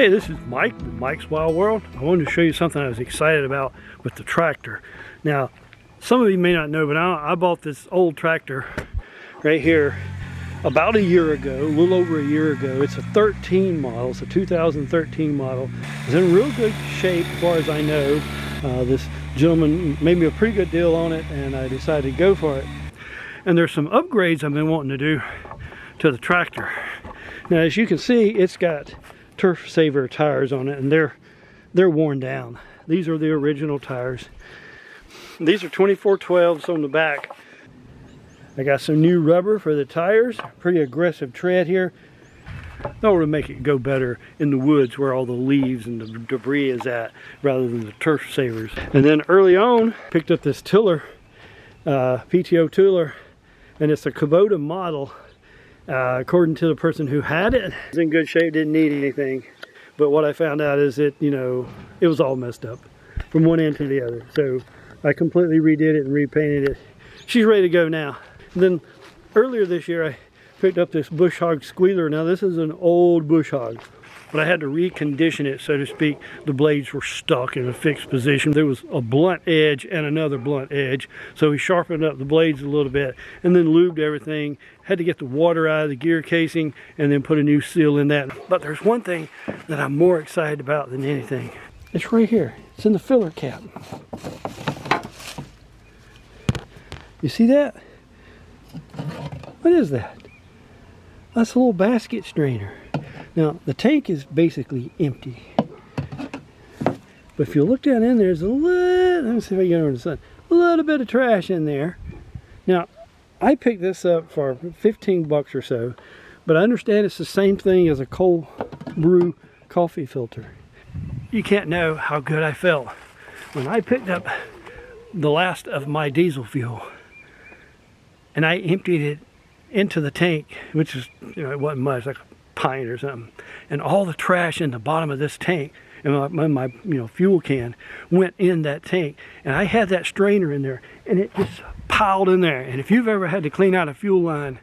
Hey, this is Mike with Mike's Wild World. I wanted to show you something I was excited about with the tractor. Now, some of you may not know, but I bought this old tractor right here about a year ago, a little over a year ago. It's a 13 model, it's a 2013 model. It's in real good shape as far as I know. This gentleman made me a pretty good deal on it and I decided to go for it. And there's some upgrades I've been wanting to do to the tractor. Now, as you can see, it's got Turf Saver tires on it and they're worn down. These are the original tires. These are 2412s on the back. I got some new rubber for the tires, pretty aggressive tread here. In order to make it go better in the woods where all the leaves and the debris is at, rather than the Turf Savers. And then early on, picked up this tiller, PTO tiller, and it's a Kubota model. According to the person who had it, it's in good shape, didn't need anything. But what I found out is that, it was all messed up from one end to the other. So I completely redid it and repainted it. She's ready to go now. And then earlier this year, I picked up this bush hog squealer. Now this is an old bush hog, but I had to recondition it, so to speak. The blades were stuck in a fixed position. There was a blunt edge and another blunt edge. So we sharpened up the blades a little bit and then lubed everything. Had to get the water out of the gear casing and then put a new seal in that. But there's one thing that I'm more excited about than anything. It's right here. It's in the filler cap. You see that? What is that? That's a little basket strainer. Now, the tank is basically empty. But if you look down in there, there's a little, let me see if I can get over the sun, a little bit of trash in there. Now, I picked this up for 15 bucks or so, but I understand it's the same thing as a cold brew coffee filter. You can't know how good I felt when I picked up the last of my diesel fuel and I emptied it into the tank, which is, it wasn't much, like a pint or something, and all the trash in the bottom of this tank and my fuel can went in that tank, and I had that strainer in there and it just piled in there. And if you've ever had to clean out a fuel line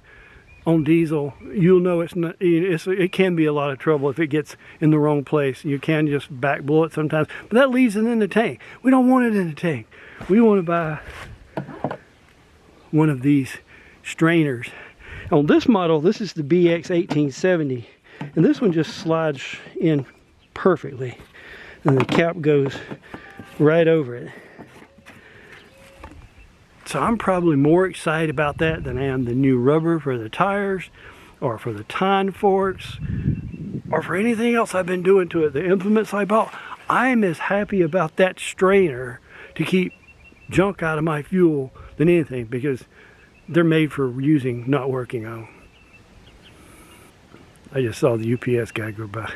on diesel, you'll know it can be a lot of trouble if it gets in the wrong place. You can just back blow it sometimes, but that leaves it in the tank. We don't want it in the tank. We want to buy one of these strainers. On this model, this is the BX 1870, and this one just slides in perfectly, and the cap goes right over it. So I'm probably more excited about that than I am the new rubber for the tires, or for the tine forks, or for anything else I've been doing to it, the implements I bought. I'm as happy about that strainer to keep junk out of my fuel than anything, because they're made for using, not working on. I just saw the UPS guy go by.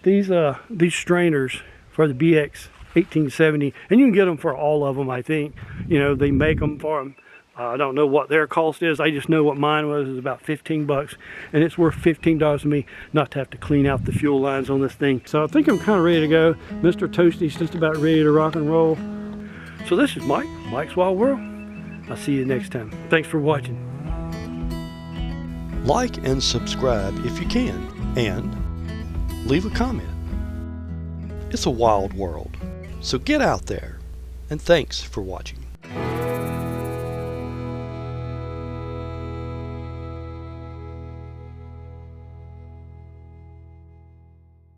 These strainers for the BX 1870, and you can get them for all of them, I think. They make them for them. I don't know what their cost is. I just know what mine was. It was about 15 bucks, and it's worth $15 to me not to have to clean out the fuel lines on this thing. So I think I'm kind of ready to go. Mr. Toasty's just about ready to rock and roll. So this is Mike's Wild World. I'll see you next time. Thanks for watching. Like and subscribe if you can, and leave a comment. It's a wild world, so get out there, and thanks for watching.